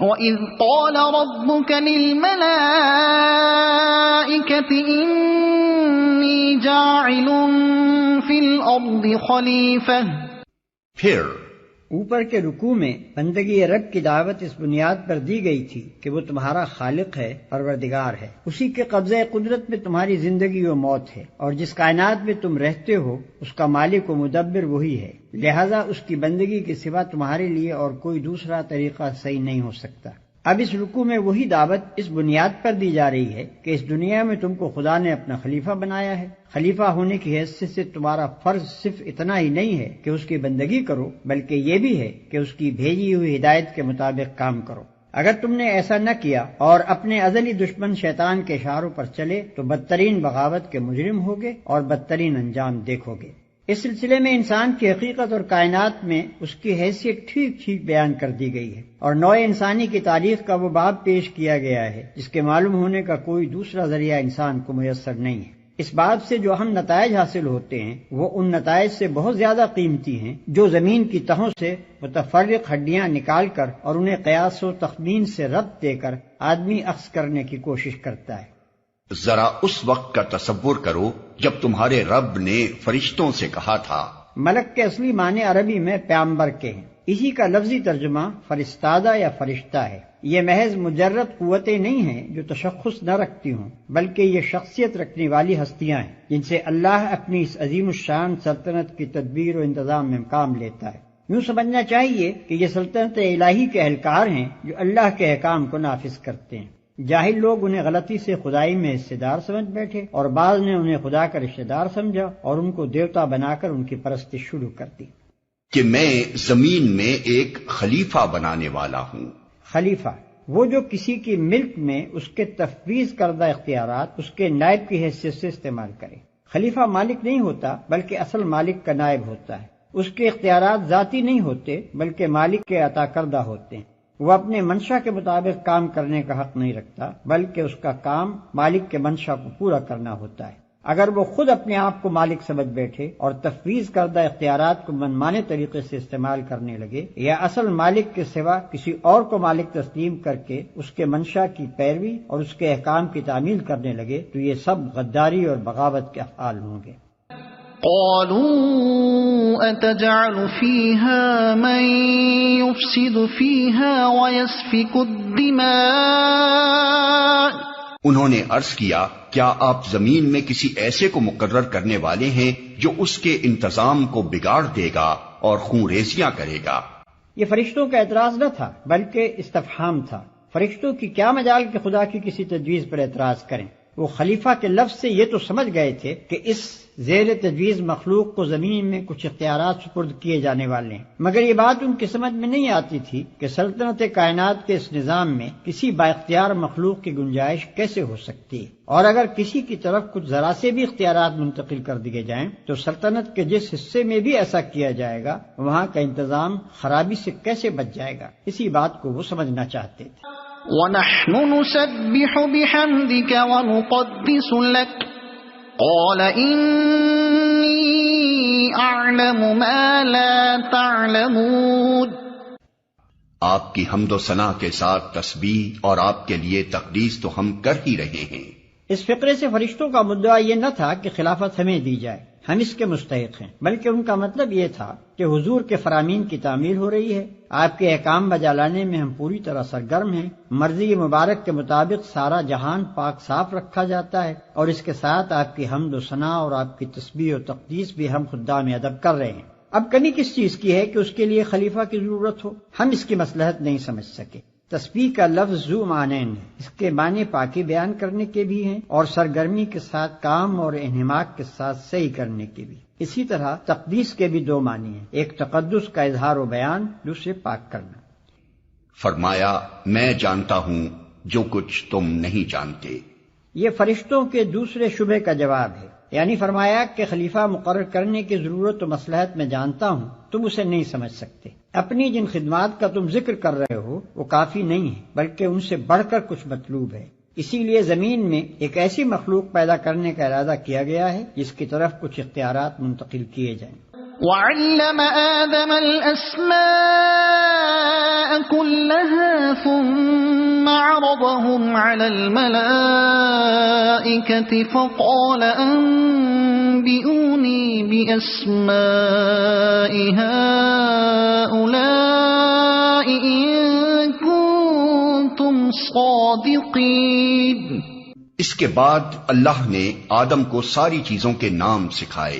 وَإِذْ قَالَ رَبُّكَ لِلْمَلَائِكَةِ إِنِّي جَاعِلٌ فِي الْأَرْضِ خَلِيفَةً. پھر اوپر کے رکوع میں بندگی رب کی دعوت اس بنیاد پر دی گئی تھی کہ وہ تمہارا خالق ہے، پروردگار ہے، اسی کے قبضہ قدرت میں تمہاری زندگی و موت ہے، اور جس کائنات میں تم رہتے ہو اس کا مالک و مدبر وہی ہے، لہذا اس کی بندگی کے سوا تمہارے لیے اور کوئی دوسرا طریقہ صحیح نہیں ہو سکتا۔ اب اس رکوع میں وہی دعوت اس بنیاد پر دی جا رہی ہے کہ اس دنیا میں تم کو خدا نے اپنا خلیفہ بنایا ہے۔ خلیفہ ہونے کی حیثیت سے تمہارا فرض صرف اتنا ہی نہیں ہے کہ اس کی بندگی کرو، بلکہ یہ بھی ہے کہ اس کی بھیجی ہوئی ہدایت کے مطابق کام کرو۔ اگر تم نے ایسا نہ کیا اور اپنے ازلی دشمن شیطان کے اشاروں پر چلے تو بدترین بغاوت کے مجرم ہوگے اور بدترین انجام دیکھو گے۔ اس سلسلے میں انسان کی حقیقت اور کائنات میں اس کی حیثیت ٹھیک ٹھیک بیان کر دی گئی ہے، اور نوع انسانی کی تاریخ کا وہ باب پیش کیا گیا ہے جس کے معلوم ہونے کا کوئی دوسرا ذریعہ انسان کو میسر نہیں ہے۔ اس باب سے جو اہم نتائج حاصل ہوتے ہیں وہ ان نتائج سے بہت زیادہ قیمتی ہیں جو زمین کی تہوں سے متفرق ہڈیاں نکال کر اور انہیں قیاس و تخمین سے ربط دے کر آدمی اخذ کرنے کی کوشش کرتا ہے۔ ذرا اس وقت کا تصور کرو جب تمہارے رب نے فرشتوں سے کہا تھا۔ ملک کے اصلی معنی عربی میں پیامبر کے ہیں، اسی کا لفظی ترجمہ فرستادہ یا فرشتہ ہے۔ یہ محض مجرد قوتیں نہیں ہیں جو تشخص نہ رکھتی ہوں، بلکہ یہ شخصیت رکھنے والی ہستیاں ہیں جن سے اللہ اپنی اس عظیم الشان سلطنت کی تدبیر و انتظام میں کام لیتا ہے۔ یوں سمجھنا چاہیے کہ یہ سلطنت الہی کے اہلکار ہیں جو اللہ کے احکام کو نافذ کرتے ہیں۔ جاہل لوگ انہیں غلطی سے خدائی میں حصے دار سمجھ بیٹھے، اور بعض نے انہیں خدا کا رشتہ دار سمجھا اور ان کو دیوتا بنا کر ان کی پرستش شروع کر دی۔ کہ میں زمین میں ایک خلیفہ بنانے والا ہوں۔ خلیفہ وہ جو کسی کی ملک میں اس کے تفویض کردہ اختیارات اس کے نائب کی حیثیت سے استعمال کرے۔ خلیفہ مالک نہیں ہوتا بلکہ اصل مالک کا نائب ہوتا ہے۔ اس کے اختیارات ذاتی نہیں ہوتے بلکہ مالک کے عطا کردہ ہوتے ہیں۔ وہ اپنے منشا کے مطابق کام کرنے کا حق نہیں رکھتا بلکہ اس کا کام مالک کے منشا کو پورا کرنا ہوتا ہے۔ اگر وہ خود اپنے آپ کو مالک سمجھ بیٹھے اور تفویض کردہ اختیارات کو منمانے طریقے سے استعمال کرنے لگے، یا اصل مالک کے سوا کسی اور کو مالک تسلیم کر کے اس کے منشا کی پیروی اور اس کے احکام کی تعمیل کرنے لگے، تو یہ سب غداری اور بغاوت کے افعال ہوں گے۔ قالوا أتجعل فيها من يفسد فيها ويسفك الدماء۔ انہوں نے عرض کیا، کیا آپ زمین میں کسی ایسے کو مقرر کرنے والے ہیں جو اس کے انتظام کو بگاڑ دے گا اور خون ریزیاں کرے گا؟ یہ فرشتوں کا اعتراض نہ تھا بلکہ استفہام تھا۔ فرشتوں کی کیا مجال کہ خدا کی کسی تجویز پر اعتراض کریں؟ وہ خلیفہ کے لفظ سے یہ تو سمجھ گئے تھے کہ اس زیر تجویز مخلوق کو زمین میں کچھ اختیارات سپرد کیے جانے والے ہیں، مگر یہ بات ان کی سمجھ میں نہیں آتی تھی کہ سلطنت کائنات کے اس نظام میں کسی بااختیار مخلوق کی گنجائش کیسے ہو سکتی ہے، اور اگر کسی کی طرف کچھ ذرا سے بھی اختیارات منتقل کر دیے جائیں تو سلطنت کے جس حصے میں بھی ایسا کیا جائے گا وہاں کا انتظام خرابی سے کیسے بچ جائے گا، اسی بات کو وہ سمجھنا چاہتے تھے۔ وَنَحْنُ نُسَبِّحُ بِحَمْدِكَ وَنُقَدِّسُ لَكَ قَالَ إِنِّي أَعْلَمُ مَا لَا تَعْلَمُونَ۔ آپ کی حمد و ثنا کے ساتھ تسبیح اور آپ کے لیے تقدیس تو ہم کر ہی رہے ہیں۔ اس فقرے سے فرشتوں کا مدعا یہ نہ تھا کہ خلافت ہمیں دی جائے، ہم اس کے مستحق ہیں، بلکہ ان کا مطلب یہ تھا کہ حضور کے فرامین کی تعمیل ہو رہی ہے، آپ کے احکام بجا لانے میں ہم پوری طرح سرگرم ہیں، مرضی مبارک کے مطابق سارا جہان پاک صاف رکھا جاتا ہے، اور اس کے ساتھ آپ کی حمد و ثنا اور آپ کی تسبیح و تقدیس بھی ہم خدام ادب کر رہے ہیں۔ اب کمی کس چیز کی ہے کہ اس کے لیے خلیفہ کی ضرورت ہو؟ ہم اس کی مصلحت نہیں سمجھ سکے۔ تسبیح کا لفظ ذو معنین ہے، اس کے معنی پاکی بیان کرنے کے بھی ہیں اور سرگرمی کے ساتھ کام اور انہماک کے ساتھ صحیح کرنے کے بھی۔ اسی طرح تقدیس کے بھی دو معنی ہیں، ایک تقدس کا اظہار و بیان، دوسرے پاک کرنا۔ فرمایا، میں جانتا ہوں جو کچھ تم نہیں جانتے۔ یہ فرشتوں کے دوسرے شبہ کا جواب ہے، یعنی فرمایا کہ خلیفہ مقرر کرنے کی ضرورت و مصلحت میں جانتا ہوں، تم اسے نہیں سمجھ سکتے۔ اپنی جن خدمات کا تم ذکر کر رہے ہو وہ کافی نہیں ہے، بلکہ ان سے بڑھ کر کچھ مطلوب ہے۔ اسی لیے زمین میں ایک ایسی مخلوق پیدا کرنے کا ارادہ کیا گیا ہے جس کی طرف کچھ اختیارات منتقل کیے جائیں۔ وَعَلَّمَ آدَمَ الْأَسْمَاءَ كلها ثم عرضهم على الملائكة فقال أنبئوني بأسماء هؤلاء إن كنتم صادقين. اس کے بعد اللہ نے آدم کو ساری چیزوں کے نام سکھائے،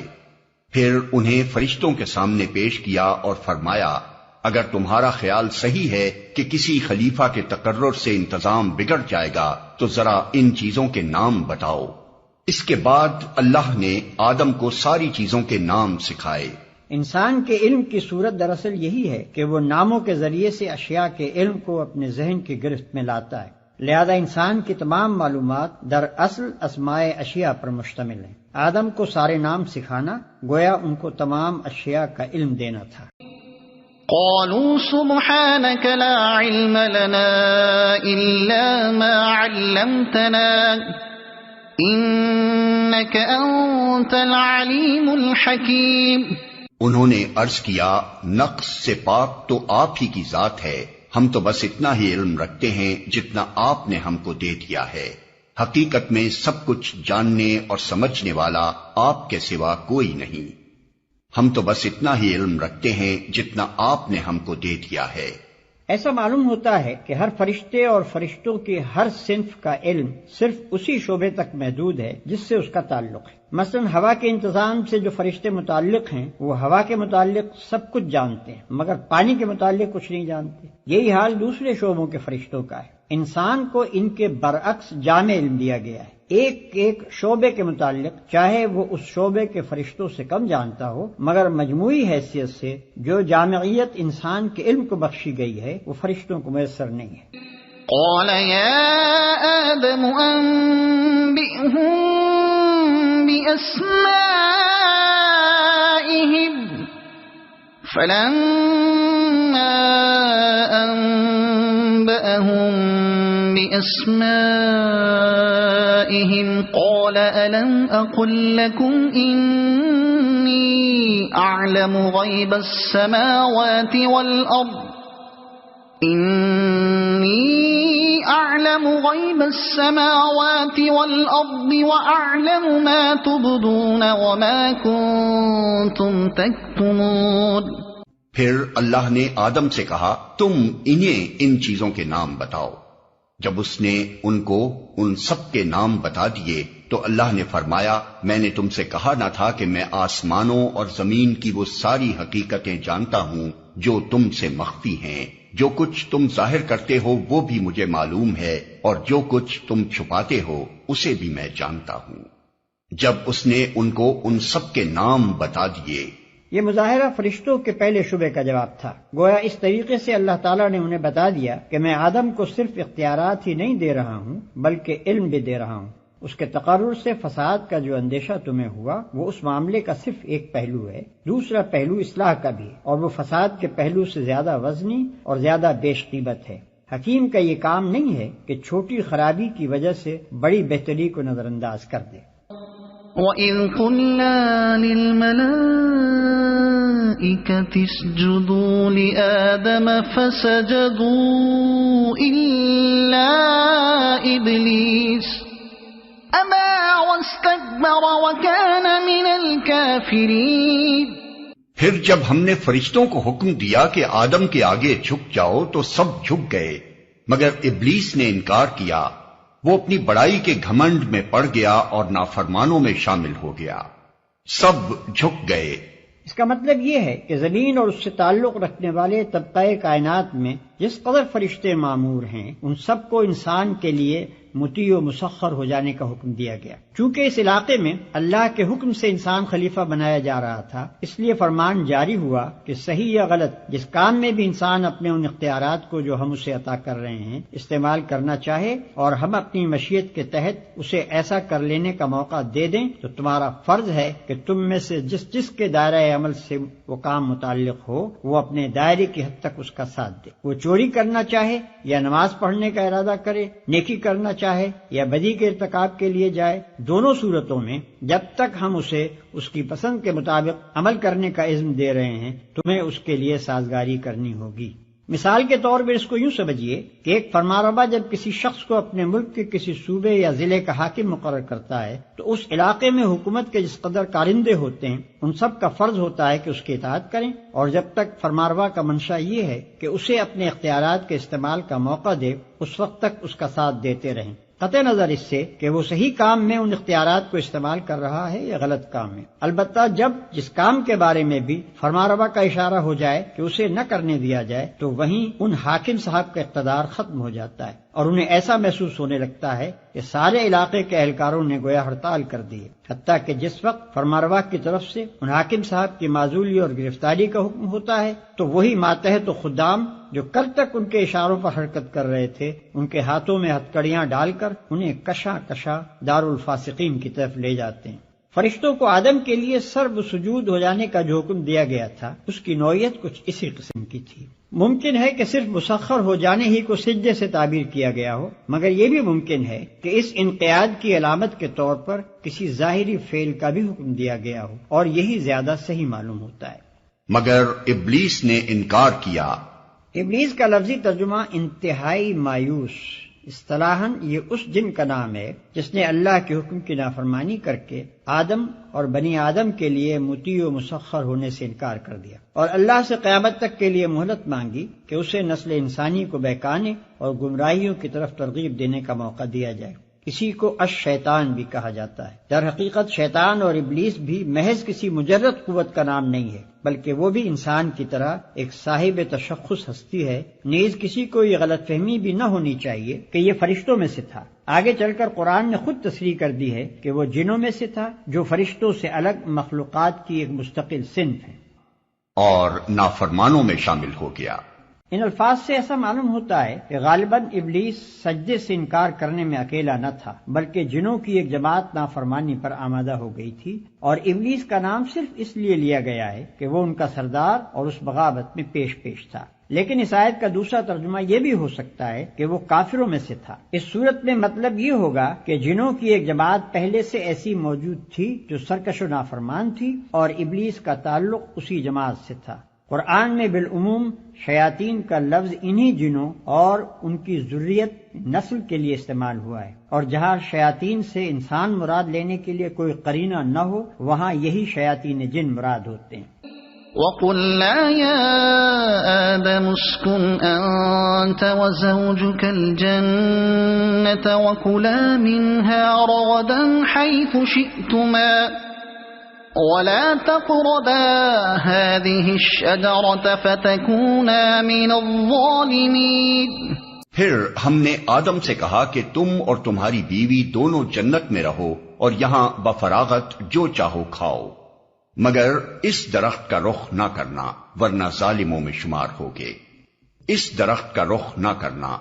پھر انہیں فرشتوں کے سامنے پیش کیا اور فرمایا اگر تمہارا خیال صحیح ہے کہ کسی خلیفہ کے تقرر سے انتظام بگڑ جائے گا تو ذرا ان چیزوں کے نام بتاؤ. اس کے بعد اللہ نے آدم کو ساری چیزوں کے نام سکھائے. انسان کے علم کی صورت دراصل یہی ہے کہ وہ ناموں کے ذریعے سے اشیاء کے علم کو اپنے ذہن کی گرفت میں لاتا ہے. لہذا انسان کی تمام معلومات در اصل اسماء اشیاء پر مشتمل ہیں. آدم کو سارے نام سکھانا گویا ان کو تمام اشیاء کا علم دینا تھا. قالوا سبحانك لا علم لنا إلا ما علمتنا إنك أنت العليم الحكيم. انہوں نے عرض کیا نقص سے پاک تو آپ ہی کی ذات ہے، ہم تو بس اتنا ہی علم رکھتے ہیں جتنا آپ نے ہم کو دے دیا ہے. حقیقت میں سب کچھ جاننے اور سمجھنے والا آپ کے سوا کوئی نہیں. ہم تو بس اتنا ہی علم رکھتے ہیں جتنا آپ نے ہم کو دے دیا ہے. ایسا معلوم ہوتا ہے کہ ہر فرشتے اور فرشتوں کی ہر صنف کا علم صرف اسی شعبے تک محدود ہے جس سے اس کا تعلق ہے. مثلا ہوا کے انتظام سے جو فرشتے متعلق ہیں وہ ہوا کے متعلق سب کچھ جانتے ہیں مگر پانی کے متعلق کچھ نہیں جانتے. یہی حال دوسرے شعبوں کے فرشتوں کا ہے. انسان کو ان کے برعکس جامع علم دیا گیا ہے. ایک ایک شعبے کے متعلق چاہے وہ اس شعبے کے فرشتوں سے کم جانتا ہو مگر مجموعی حیثیت سے جو جامعیت انسان کے علم کو بخشی گئی ہے وہ فرشتوں کو میسر نہیں ہے. قال يا آدم أنبئهم بأسمائهم فلما أنبأهم بأسمائهم قال ألم أقل لكم إني أعلم غيب السماوات والأرض وأعلم ما تبدون وما كنتم تكتمون. پھر اللہ نے آدم سے کہا تم انہیں ان چیزوں کے نام بتاؤ. جب اس نے ان کو ان سب کے نام بتا دیے تو اللہ نے فرمایا میں نے تم سے کہا نہ تھا کہ میں آسمانوں اور زمین کی وہ ساری حقیقتیں جانتا ہوں جو تم سے مخفی ہیں. جو کچھ تم ظاہر کرتے ہو وہ بھی مجھے معلوم ہے اور جو کچھ تم چھپاتے ہو اسے بھی میں جانتا ہوں. جب اس نے ان کو ان سب کے نام بتا دیے. یہ مظاہرہ فرشتوں کے پہلے شبے کا جواب تھا. گویا اس طریقے سے اللہ تعالیٰ نے انہیں بتا دیا کہ میں آدم کو صرف اختیارات ہی نہیں دے رہا ہوں بلکہ علم بھی دے رہا ہوں. اس کے تقرر سے فساد کا جو اندیشہ تمہیں ہوا وہ اس معاملے کا صرف ایک پہلو ہے. دوسرا پہلو اصلاح کا بھی اور وہ فساد کے پہلو سے زیادہ وزنی اور زیادہ بیش قیمت ہے. حکیم کا یہ کام نہیں ہے کہ چھوٹی خرابی کی وجہ سے بڑی بہتری کو نظر انداز کر دے. وَإِذْ قُلْنَا لِلْمَلَائِكَةِ اسْجُدُوا لِآدَمَ فَسَجَدُوا إِلَّا إِبْلِيسَ أَبَى وَاسْتَكْبَرَ وَكَانَ مِنَ الْكَافِرِينَ. پھر جب ہم نے فرشتوں کو حکم دیا کہ آدم کے آگے جھک جاؤ تو سب جھک گئے مگر ابلیس نے انکار کیا. وہ اپنی بڑائی کے گھمنڈ میں پڑ گیا اور نافرمانوں میں شامل ہو گیا. سب جھک گئے. اس کا مطلب یہ ہے کہ زمین اور اس سے تعلق رکھنے والے طبقہ کائنات میں جس قدر فرشتے معمور ہیں ان سب کو انسان کے لیے مطیع و مسخر ہو جانے کا حکم دیا گیا. چونکہ اس علاقے میں اللہ کے حکم سے انسان خلیفہ بنایا جا رہا تھا اس لیے فرمان جاری ہوا کہ صحیح یا غلط جس کام میں بھی انسان اپنے ان اختیارات کو جو ہم اسے عطا کر رہے ہیں استعمال کرنا چاہے اور ہم اپنی مشیت کے تحت اسے ایسا کر لینے کا موقع دے دیں تو تمہارا فرض ہے کہ تم میں سے جس کے دائرہ عمل سے وہ کام متعلق ہو وہ اپنے دائرے کی حد تک اس کا ساتھ دے. وہ چوری کرنا چاہے یا نماز پڑھنے کا ارادہ کرے، نیکی کرنا چاہے یا بدی کے ارتکاب کے لیے جائے، دونوں صورتوں میں جب تک ہم اسے اس کی پسند کے مطابق عمل کرنے کا عزم دے رہے ہیں تمہیں اس کے لیے سازگاری کرنی ہوگی. مثال کے طور پر اس کو یوں سمجھیے کہ ایک فرمانروا جب کسی شخص کو اپنے ملک کے کسی صوبے یا ضلع کا حاکم مقرر کرتا ہے تو اس علاقے میں حکومت کے جس قدر کارندے ہوتے ہیں ان سب کا فرض ہوتا ہے کہ اس کی اطاعت کریں، اور جب تک فرمانروا کا منشا یہ ہے کہ اسے اپنے اختیارات کے استعمال کا موقع دے اس وقت تک اس کا ساتھ دیتے رہیں، قطع نظر اس سے کہ وہ صحیح کام میں ان اختیارات کو استعمال کر رہا ہے یا غلط کام میں۔ البتہ جب جس کام کے بارے میں بھی فرمانروا کا اشارہ ہو جائے کہ اسے نہ کرنے دیا جائے تو وہیں ان حاکم صاحب کا اقتدار ختم ہو جاتا ہے اور انہیں ایسا محسوس ہونے لگتا ہے کہ سارے علاقے کے اہلکاروں نے گویا ہڑتال کر دی ہے، حتیٰ کہ جس وقت فرمانروا کی طرف سے ان حاکم صاحب کی معزولی اور گرفتاری کا حکم ہوتا ہے تو وہی ماتحت و خدام جو کل تک ان کے اشاروں پر حرکت کر رہے تھے ان کے ہاتھوں میں ہتکڑیاں ڈال کر انہیں کشا کشا دارالفاسقین کی طرف لے جاتے ہیں۔ فرشتوں کو آدم کے لیے سرب سجود ہو جانے کا جو حکم دیا گیا تھا اس کی نوعیت کچھ اسی قسم کی تھی۔ ممکن ہے کہ صرف مسخر ہو جانے ہی کو سجدے سے تعبیر کیا گیا ہو، مگر یہ بھی ممکن ہے کہ اس انقیاد کی علامت کے طور پر کسی ظاہری فعل کا بھی حکم دیا گیا ہو، اور یہی زیادہ صحیح معلوم ہوتا ہے۔ مگر ابلیس نے انکار کیا۔ ابلیس کا لفظی ترجمہ انتہائی مایوس، اصطلاحاً یہ اس جن کا نام ہے جس نے اللہ کے حکم کی نافرمانی کر کے آدم اور بنی آدم کے لیے مطیع و مسخر ہونے سے انکار کر دیا، اور اللہ سے قیامت تک کے لیے مہلت مانگی کہ اسے نسل انسانی کو بہکانے اور گمراہیوں کی طرف ترغیب دینے کا موقع دیا جائے۔ اسی کو الشیطان بھی کہا جاتا ہے۔ در حقیقت شیطان اور ابلیس بھی محض کسی مجرد قوت کا نام نہیں ہے، بلکہ وہ بھی انسان کی طرح ایک صاحب تشخص ہستی ہے۔ نیز کسی کو یہ غلط فہمی بھی نہ ہونی چاہیے کہ یہ فرشتوں میں سے تھا۔ آگے چل کر قرآن نے خود تصریح کر دی ہے کہ وہ جنوں میں سے تھا جو فرشتوں سے الگ مخلوقات کی ایک مستقل صنف ہے، اور نافرمانوں میں شامل ہو گیا۔ ان الفاظ سے ایسا معلوم ہوتا ہے کہ غالباً ابلیس سجدے سے انکار کرنے میں اکیلا نہ تھا، بلکہ جنوں کی ایک جماعت نافرمانی پر آمادہ ہو گئی تھی، اور ابلیس کا نام صرف اس لیے لیا گیا ہے کہ وہ ان کا سردار اور اس بغاوت میں پیش تھا۔ لیکن اس آیت کا دوسرا ترجمہ یہ بھی ہو سکتا ہے کہ وہ کافروں میں سے تھا۔ اس صورت میں مطلب یہ ہوگا کہ جنوں کی ایک جماعت پہلے سے ایسی موجود تھی جو سرکش و نافرمان تھی، اور ابلیس کا تعلق اسی جماعت سے تھا۔ قرآن میں بالعموم شیاطین کا لفظ انہی جنوں اور ان کی ذریت نسل کے لیے استعمال ہوا ہے، اور جہاں شیاطین سے انسان مراد لینے کے لیے کوئی قرینہ نہ ہو وہاں یہی شیاطین جن مراد ہوتے ہیں۔ وَقُلْنَا يَا آدَمُ اسْكُنْ أَنْتَ وَزَوْجُكَ الْجَنَّةَ وَكُلَا مِنْهَا رَغَدًا حَيْثُ شِئْتُمَا وَلَا تَقْرَبَا هَذِهِ الشَّجَرَةَ فَتَكُونَا مِنَ الظَّالِمِينَ۔ پھر ہم نے آدم سے کہا کہ تم اور تمہاری بیوی دونوں جنت میں رہو اور یہاں بفراغت جو چاہو کھاؤ، مگر اس درخت کا رخ نہ کرنا ورنہ ظالموں میں شمار ہوگے۔ اس درخت کا رخ نہ کرنا۔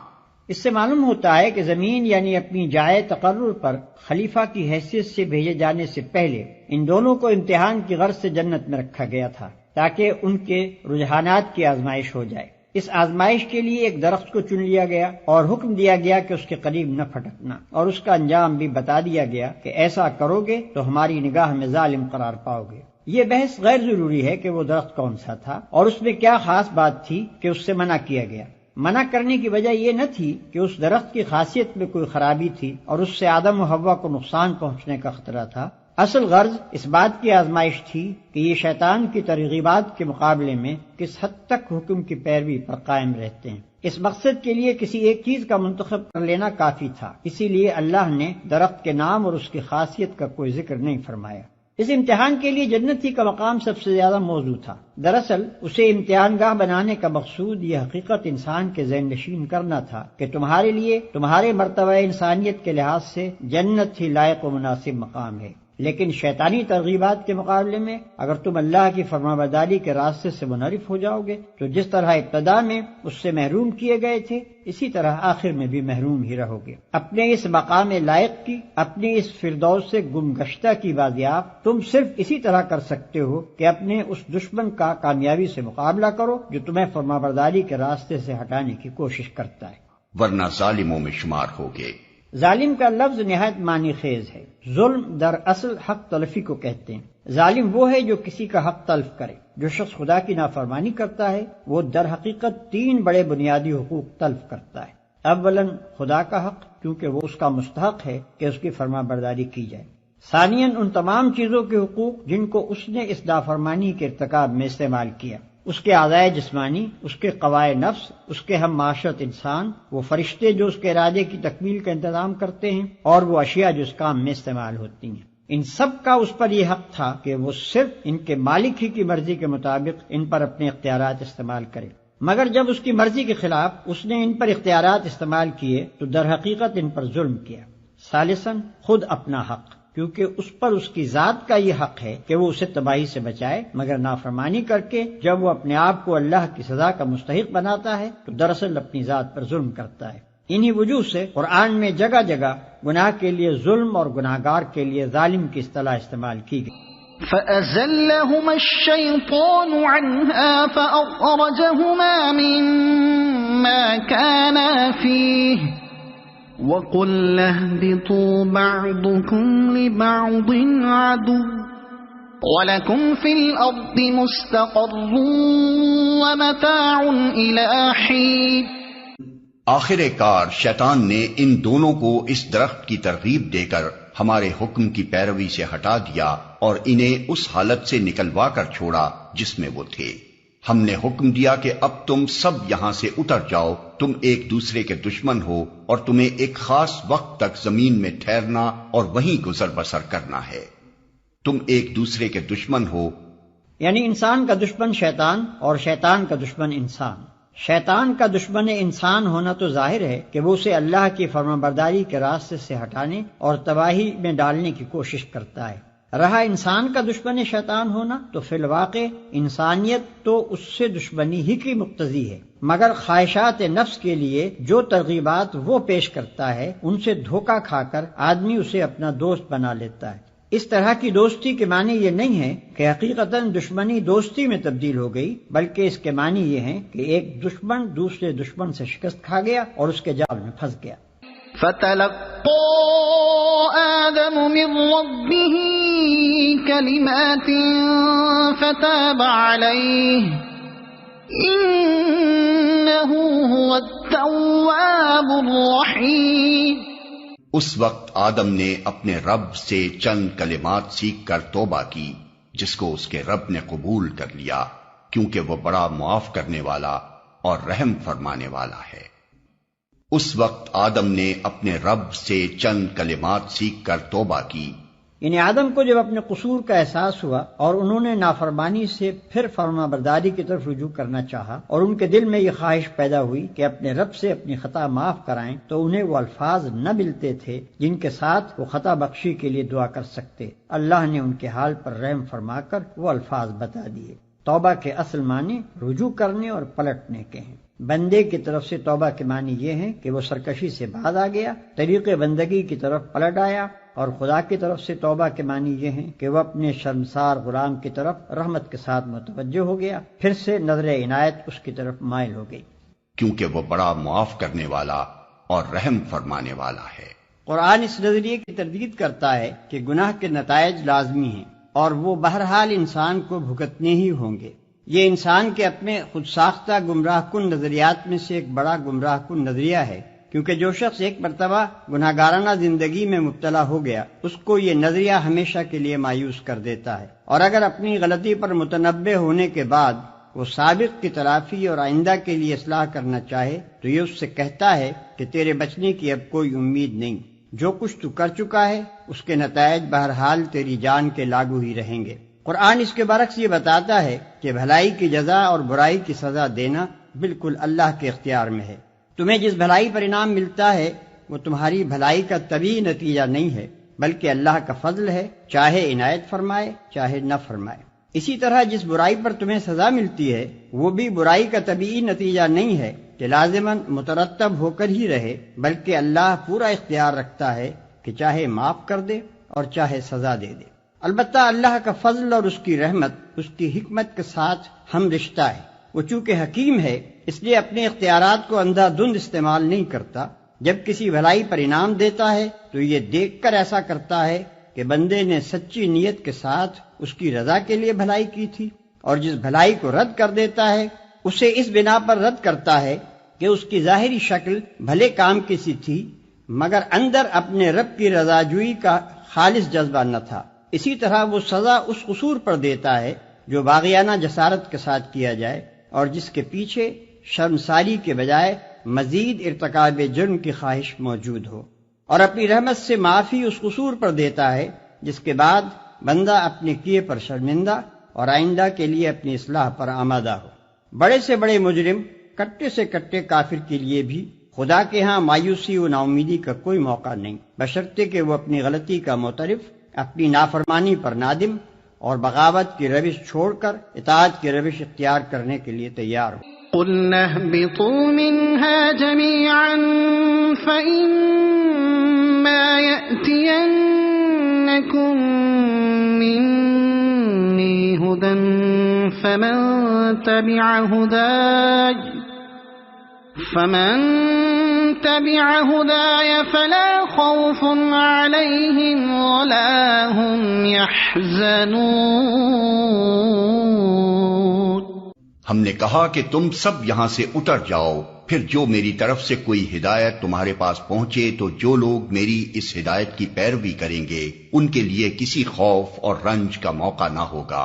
اس سے معلوم ہوتا ہے کہ زمین یعنی اپنی جائے تقرر پر خلیفہ کی حیثیت سے بھیجے جانے سے پہلے ان دونوں کو امتحان کی غرض سے جنت میں رکھا گیا تھا تاکہ ان کے رجحانات کی آزمائش ہو جائے۔ اس آزمائش کے لیے ایک درخت کو چن لیا گیا اور حکم دیا گیا کہ اس کے قریب نہ پھٹکنا، اور اس کا انجام بھی بتا دیا گیا کہ ایسا کرو گے تو ہماری نگاہ میں ظالم قرار پاؤ گے۔ یہ بحث غیر ضروری ہے کہ وہ درخت کون سا تھا اور اس میں کیا خاص بات تھی کہ اس سے منع کیا گیا۔ منع کرنے کی وجہ یہ نہ تھی کہ اس درخت کی خاصیت میں کوئی خرابی تھی اور اس سے آدم و حوا کو نقصان پہنچنے کا خطرہ تھا، اصل غرض اس بات کی آزمائش تھی کہ یہ شیطان کی ترغیبات کے مقابلے میں کس حد تک حکم کی پیروی پر قائم رہتے ہیں۔ اس مقصد کے لیے کسی ایک چیز کا منتخب کر لینا کافی تھا، اسی لیے اللہ نے درخت کے نام اور اس کی خاصیت کا کوئی ذکر نہیں فرمایا۔ اس امتحان کے لیے جنت ہی کا مقام سب سے زیادہ موزوں تھا۔ دراصل اسے امتحان گاہ بنانے کا مقصود یہ حقیقت انسان کے ذہن نشین کرنا تھا کہ تمہارے لیے تمہارے مرتبہ انسانیت کے لحاظ سے جنت ہی لائق و مناسب مقام ہے، لیکن شیطانی ترغیبات کے مقابلے میں اگر تم اللہ کی فرمانبرداری کے راستے سے منحرف ہو جاؤ گے تو جس طرح ابتدا میں اس سے محروم کیے گئے تھے اسی طرح آخر میں بھی محروم ہی رہو گے۔ اپنے اس مقام لائق کی، اپنے اس فردوس سے گم گشتہ کی بازیاب تم صرف اسی طرح کر سکتے ہو کہ اپنے اس دشمن کا کامیابی سے مقابلہ کرو جو تمہیں فرمانبرداری کے راستے سے ہٹانے کی کوشش کرتا ہے، ورنہ ظالموں میں شمار ہوگے۔ ظالم کا لفظ نہایت معنی خیز ہے۔ ظلم در اصل حق تلفی کو کہتے ہیں۔ ظالم وہ ہے جو کسی کا حق تلف کرے۔ جو شخص خدا کی نافرمانی کرتا ہے وہ در حقیقت 3 بڑے بنیادی حقوق تلف کرتا ہے۔ اولاً خدا کا حق، کیونکہ وہ اس کا مستحق ہے کہ اس کی فرما برداری کی جائے۔ ثانیاً ان تمام چیزوں کے حقوق جن کو اس نے اس نافرمانی کے ارتکاب میں استعمال کیا، اس کے اعضائے جسمانی، اس کے قوائے نفس، اس کے ہم معاشرت انسان، وہ فرشتے جو اس کے ارادے کی تکمیل کا انتظام کرتے ہیں، اور وہ اشیاء جو اس کام میں استعمال ہوتی ہیں۔ ان سب کا اس پر یہ حق تھا کہ وہ صرف ان کے مالک ہی کی مرضی کے مطابق ان پر اپنے اختیارات استعمال کرے، مگر جب اس کی مرضی کے خلاف اس نے ان پر اختیارات استعمال کیے تو در حقیقت ان پر ظلم کیا۔ ثالثاً خود اپنا حق، کیونکہ اس پر اس کی ذات کا یہ حق ہے کہ وہ اسے تباہی سے بچائے، مگر نافرمانی کر کے جب وہ اپنے آپ کو اللہ کی سزا کا مستحق بناتا ہے تو دراصل اپنی ذات پر ظلم کرتا ہے۔ انہی وجوہ سے قرآن میں جگہ جگہ گناہ کے لیے ظلم اور گناہگار کے لیے ظالم کی اصطلاح استعمال کی گئی۔ فَأَزَلَّهُمَا الشَّيْطَانُ عَنْهَا فَأَخْرَجَهُمَا مِمَّا كَانَا فِيهِ وَقُلْنَا اهْبِطُوا بَعْضُكُمْ لِبَعْضٍ عَدُوٌّ وَلَكُمْ فِي الْأَرْضِ مُسْتَقَرٌّ وَمَتَاعٌ إِلَىٰ حِينٍ۔ آخر کار شیطان نے ان دونوں کو اس درخت کی ترغیب دے کر ہمارے حکم کی پیروی سے ہٹا دیا اور انہیں اس حالت سے نکلوا کر چھوڑا جس میں وہ تھے۔ ہم نے حکم دیا کہ اب تم سب یہاں سے اتر جاؤ، تم ایک دوسرے کے دشمن ہو اور تمہیں ایک خاص وقت تک زمین میں ٹھہرنا اور وہیں گزر بسر کرنا ہے۔ تم ایک دوسرے کے دشمن ہو، یعنی انسان کا دشمن شیطان اور شیطان کا دشمن انسان۔ شیطان کا دشمن انسان ہونا تو ظاہر ہے کہ وہ اسے اللہ کی فرمانبرداری کے راستے سے ہٹانے اور تباہی میں ڈالنے کی کوشش کرتا ہے۔ رہا انسان کا دشمن شیطان ہونا تو فی الواقع انسانیت تو اس سے دشمنی ہی کی مقتضی ہے، مگر خواہشات نفس کے لیے جو ترغیبات وہ پیش کرتا ہے ان سے دھوکہ کھا کر آدمی اسے اپنا دوست بنا لیتا ہے۔ اس طرح کی دوستی کے معنی یہ نہیں ہے کہ حقیقتاً دشمنی دوستی میں تبدیل ہو گئی، بلکہ اس کے معنی یہ ہیں کہ ایک دشمن دوسرے دشمن سے شکست کھا گیا اور اس کے جال میں پھنس گیا۔ فَتَلَقَّى آدَمُ مِن رَّبِّهِ كَلِمَاتٍ فَتَابَ عَلَيْهِ إِنَّهُ هُوَ التَّوَّابُ الرَّحِيمُ۔ اس وقت آدم نے اپنے رب سے چند کلمات سیکھ کر توبہ کی، جس کو اس کے رب نے قبول کر لیا، کیونکہ وہ بڑا معاف کرنے والا اور رحم فرمانے والا ہے۔ اس وقت آدم نے اپنے رب سے چند کلمات سیکھ کر توبہ کی، یعنی آدم کو جب اپنے قصور کا احساس ہوا اور انہوں نے نافرمانی سے پھر فرما برداری کی طرف رجوع کرنا چاہا اور ان کے دل میں یہ خواہش پیدا ہوئی کہ اپنے رب سے اپنی خطا معاف کرائیں، تو انہیں وہ الفاظ نہ ملتے تھے جن کے ساتھ وہ خطا بخشی کے لیے دعا کر سکتے۔ اللہ نے ان کے حال پر رحم فرما کر وہ الفاظ بتا دیے۔ توبہ کے اصل معنی رجوع کرنے اور پلٹنے کے ہیں۔ بندے کی طرف سے توبہ کے معنی یہ ہیں کہ وہ سرکشی سے باز آ گیا، طریق بندگی کی طرف پلٹ آیا، اور خدا کی طرف سے توبہ کے معنی یہ ہیں کہ وہ اپنے شرمسار غلام کی طرف رحمت کے ساتھ متوجہ ہو گیا، پھر سے نظر عنایت اس کی طرف مائل ہو گئی، کیونکہ وہ بڑا معاف کرنے والا اور رحم فرمانے والا ہے۔ قرآن اس نظریے کی تردید کرتا ہے کہ گناہ کے نتائج لازمی ہیں اور وہ بہرحال انسان کو بھگتنے ہی ہوں گے۔ یہ انسان کے اپنے خود ساختہ گمراہ کن نظریات میں سے ایک بڑا گمراہ کن نظریہ ہے، کیونکہ جو شخص ایک مرتبہ گناہ گارانہ زندگی میں مبتلا ہو گیا اس کو یہ نظریہ ہمیشہ کے لیے مایوس کر دیتا ہے، اور اگر اپنی غلطی پر متنبہ ہونے کے بعد وہ سابق کی تلافی اور آئندہ کے لیے اصلاح کرنا چاہے تو یہ اس سے کہتا ہے کہ تیرے بچنے کی اب کوئی امید نہیں، جو کچھ تو کر چکا ہے اس کے نتائج بہرحال تیری جان کے لاگو ہی رہیں گے۔ قرآن اس کے برعکس یہ بتاتا ہے کہ بھلائی کی جزا اور برائی کی سزا دینا بالکل اللہ کے اختیار میں ہے۔ تمہیں جس بھلائی پر انعام ملتا ہے وہ تمہاری بھلائی کا طبیعی نتیجہ نہیں ہے، بلکہ اللہ کا فضل ہے، چاہے عنایت فرمائے چاہے نہ فرمائے۔ اسی طرح جس برائی پر تمہیں سزا ملتی ہے وہ بھی برائی کا طبیعی نتیجہ نہیں ہے کہ لازماً مترتب ہو کر ہی رہے، بلکہ اللہ پورا اختیار رکھتا ہے کہ چاہے معاف کر دے اور چاہے سزا دے دے۔ البتہ اللہ کا فضل اور اس کی رحمت اس کی حکمت کے ساتھ ہم رشتہ ہے۔ وہ چونکہ حکیم ہے اس لیے اپنے اختیارات کو اندھا دھند استعمال نہیں کرتا۔ جب کسی بھلائی پر انعام دیتا ہے تو یہ دیکھ کر ایسا کرتا ہے کہ بندے نے سچی نیت کے ساتھ اس کی رضا کے لیے بھلائی کی تھی، اور جس بھلائی کو رد کر دیتا ہے اسے اس بنا پر رد کرتا ہے کہ اس کی ظاہری شکل بھلے کام کی سی تھی مگر اندر اپنے رب کی رضا جوئی کا خالص جذبہ نہ تھا۔ اسی طرح وہ سزا اس قصور پر دیتا ہے جو باغیانہ جسارت کے ساتھ کیا جائے اور جس کے پیچھے شرمساری کے بجائے مزید ارتکاب جرم کی خواہش موجود ہو، اور اپنی رحمت سے معافی اس قصور پر دیتا ہے جس کے بعد بندہ اپنے کیے پر شرمندہ اور آئندہ کے لیے اپنی اصلاح پر آمادہ ہو۔ بڑے سے بڑے مجرم، کٹے سے کٹے کافر کے لیے بھی خدا کے ہاں مایوسی و ناامیدی کا کوئی موقع نہیں، بشرطے کہ وہ اپنی غلطی کا معترف، اپنی نافرمانی پر نادم اور بغاوت کی روش چھوڑ کر اطاعت کی روش اختیار کرنے کے لیے تیار ہو۔ قُلْنَا اهْبِطُوا مِنْهَا جَمِيعًا فَإِمَّا يَأْتِيَنَّكُم مِّنِّي هُدًى فَمَن تَبِعَ هُدَايَ فَلَا خَوْفٌ عَلَيْهِمْ وَلَا هُمْ يَحْزَنُونَ۔ ہم نے کہا کہ تم سب یہاں سے اتر جاؤ، پھر جو میری طرف سے کوئی ہدایت تمہارے پاس پہنچے تو جو لوگ میری اس ہدایت کی پیروی کریں گے ان کے لیے کسی خوف اور رنج کا موقع نہ ہوگا۔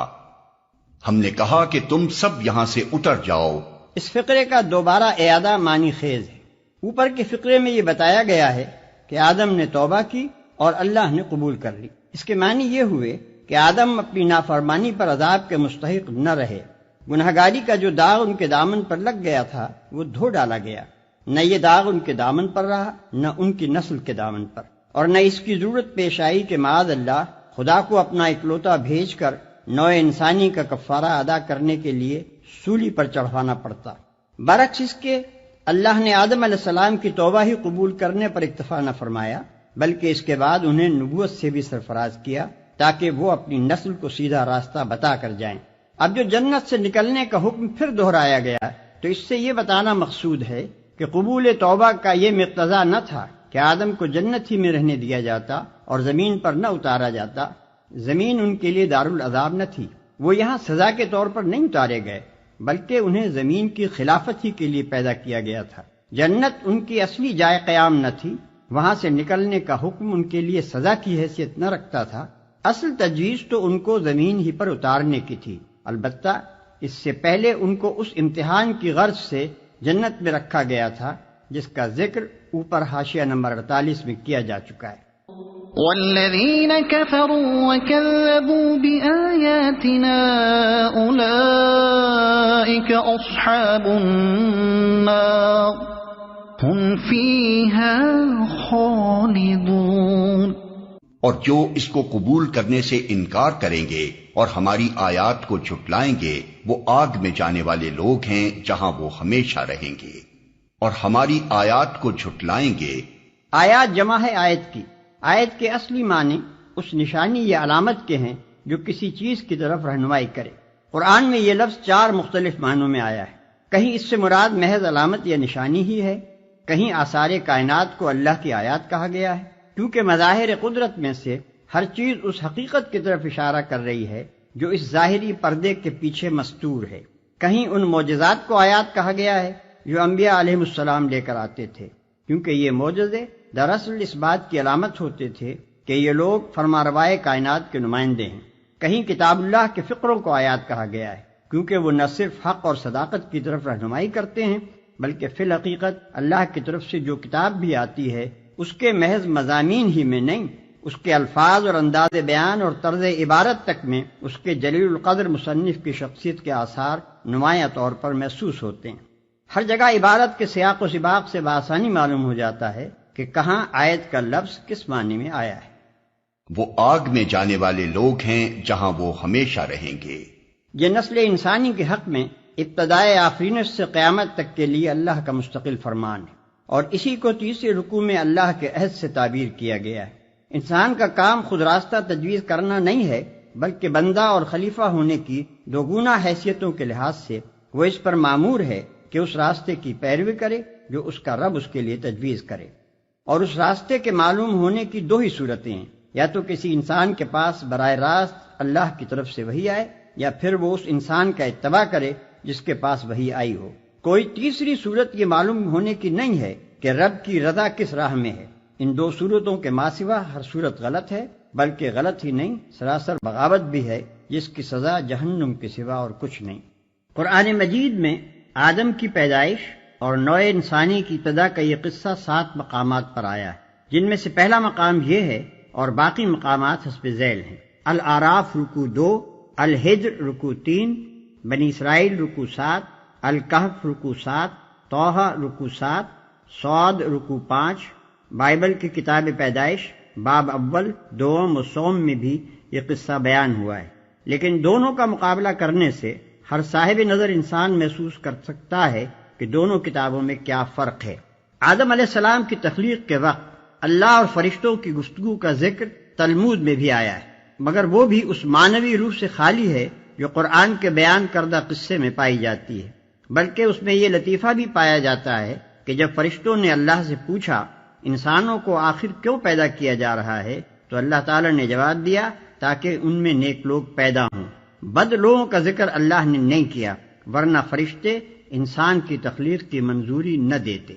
ہم نے کہا کہ تم سب یہاں سے اتر جاؤ۔ اس فقرے کا دوبارہ اعادہ معنی خیز ہے۔ اوپر کے فقرے میں یہ بتایا گیا ہے کہ آدم نے توبہ کی اور اللہ نے قبول کر لی۔ اس کے معنی یہ ہوئے کہ آدم اپنی نافرمانی پر عذاب کے مستحق نہ رہے، گنہگاری کا جو داغ ان کے دامن پر لگ گیا تھا وہ دھو ڈالا گیا، نہ یہ داغ ان کے دامن پر رہا نہ ان کی نسل کے دامن پر، اور نہ اس کی ضرورت پیش آئی کہ معاذ اللہ خدا کو اپنا اکلوتا بھیج کر نوع انسانی کا کفارہ ادا کرنے کے لیے سولی پر چڑھوانا پڑتا۔ برعکس اس کے اللہ نے آدم علیہ السلام کی توبہ ہی قبول کرنے پر اکتفا نہ فرمایا بلکہ اس کے بعد انہیں نبوت سے بھی سرفراز کیا تاکہ وہ اپنی نسل کو سیدھا راستہ بتا کر جائیں۔ اب جو جنت سے نکلنے کا حکم پھر دہرایا گیا تو اس سے یہ بتانا مقصود ہے کہ قبول توبہ کا یہ مقتضا نہ تھا کہ آدم کو جنت ہی میں رہنے دیا جاتا اور زمین پر نہ اتارا جاتا۔ زمین ان کے لیے دارالعذاب نہ تھی، وہ یہاں سزا کے طور پر نہیں اتارے گئے بلکہ انہیں زمین کی خلافت ہی کے لیے پیدا کیا گیا تھا۔ جنت ان کی اصلی جائے قیام نہ تھی، وہاں سے نکلنے کا حکم ان کے لیے سزا کی حیثیت نہ رکھتا تھا، اصل تجویز تو ان کو زمین ہی پر اتارنے کی تھی۔ البتہ اس سے پہلے ان کو اس امتحان کی غرض سے جنت میں رکھا گیا تھا جس کا ذکر اوپر حاشیہ نمبر 48 میں کیا جا چکا ہے۔ والذین کفروا وکذبوا بآیاتنا اولئک اصحاب النار هم فیہا خالدون۔ اور جو اس کو قبول کرنے سے انکار کریں گے اور ہماری آیات کو جھٹلائیں گے وہ آگ میں جانے والے لوگ ہیں جہاں وہ ہمیشہ رہیں گے۔ اور ہماری آیات کو جھٹلائیں گے، آیات جمع ہے آیت کی۔ آیت کے اصلی معنی اس نشانی یا علامت کے ہیں جو کسی چیز کی طرف رہنمائی کرے۔ قرآن میں یہ لفظ 4 مختلف معنوں میں آیا ہے۔ کہیں اس سے مراد محض علامت یا نشانی ہی ہے، کہیں آثار کائنات کو اللہ کی آیات کہا گیا ہے کیونکہ مظاہر قدرت میں سے ہر چیز اس حقیقت کی طرف اشارہ کر رہی ہے جو اس ظاہری پردے کے پیچھے مستور ہے۔ کہیں ان معجزات کو آیات کہا گیا ہے جو انبیاء علیہ السلام لے کر آتے تھے، کیونکہ یہ معجزے دراصل اس بات کی علامت ہوتے تھے کہ یہ لوگ فرمانروائے کائنات کے نمائندے ہیں۔ کہیں کتاب اللہ کے فقروں کو آیات کہا گیا ہے کیونکہ وہ نہ صرف حق اور صداقت کی طرف رہنمائی کرتے ہیں بلکہ فی الحقیقت اللہ کی طرف سے جو کتاب بھی آتی ہے اس کے محض مضامین ہی میں نہیں، اس کے الفاظ اور انداز بیان اور طرز عبارت تک میں اس کے جلیل القدر مصنف کی شخصیت کے آثار نمایاں طور پر محسوس ہوتے ہیں۔ ہر جگہ عبارت کے سیاق و سباق سے بآسانی معلوم ہو جاتا ہے کہ کہاں آیت کا لفظ کس معنی میں آیا ہے۔ وہ آگ میں جانے والے لوگ ہیں جہاں وہ ہمیشہ رہیں گے۔ یہ نسل انسانی کے حق میں ابتدائے آفرینش سے قیامت تک کے لیے اللہ کا مستقل فرمان ہے، اور اسی کو تیسرے رکوع میں اللہ کے عہد سے تعبیر کیا گیا ہے۔ انسان کا کام خود راستہ تجویز کرنا نہیں ہے بلکہ بندہ اور خلیفہ ہونے کی دوگنا حیثیتوں کے لحاظ سے وہ اس پر مامور ہے کہ اس راستے کی پیروی کرے جو اس کا رب اس کے لیے تجویز کرے۔ اور اس راستے کے معلوم ہونے کی 2 ہی صورتیں ہیں، یا تو کسی انسان کے پاس براہ راست اللہ کی طرف سے وحی آئے یا پھر وہ اس انسان کا اتباع کرے جس کے پاس وحی آئی ہو۔ کوئی تیسری صورت یہ معلوم ہونے کی نہیں ہے کہ رب کی رضا کس راہ میں ہے۔ ان دو صورتوں کے ماں سوا ہر صورت غلط ہے، بلکہ غلط ہی نہیں، سراسر بغاوت بھی ہے، جس کی سزا جہنم کے سوا اور کچھ نہیں۔ قرآن مجید میں آدم کی پیدائش اور نوع انسانی کی ابتدا کا یہ قصہ 7 مقامات پر آیا ہے، جن میں سے پہلا مقام یہ ہے اور باقی مقامات حسب ذیل ہیں۔ الاعراف رکوع 2، الحجر رکوع 3، بنی اسرائیل رکوع 7، الکہف رکوع 7، طٰہٰ رکوع 7، صاد رکوع 5۔ بائبل کی کتاب پیدائش باب اول، دوم و سوم میں بھی یہ قصہ بیان ہوا ہے، لیکن دونوں کا مقابلہ کرنے سے ہر صاحب نظر انسان محسوس کر سکتا ہے کہ دونوں کتابوں میں کیا فرق ہے۔ آدم علیہ السلام کی تخلیق کے وقت اللہ اور فرشتوں کی گفتگو کا ذکر تلمود میں بھی آیا ہے، مگر وہ بھی اس معنوی روح سے خالی ہے جو قرآن کے بیان کردہ قصے میں پائی جاتی ہے، بلکہ اس میں یہ لطیفہ بھی پایا جاتا ہے کہ جب فرشتوں نے اللہ سے پوچھا انسانوں کو آخر کیوں پیدا کیا جا رہا ہے، تو اللہ تعالی نے جواب دیا تاکہ ان میں نیک لوگ پیدا ہوں۔ بد لوگوں کا ذکر اللہ نے نہیں کیا، ورنہ فرشتے انسان کی تخلیق کی منظوری نہ دیتے۔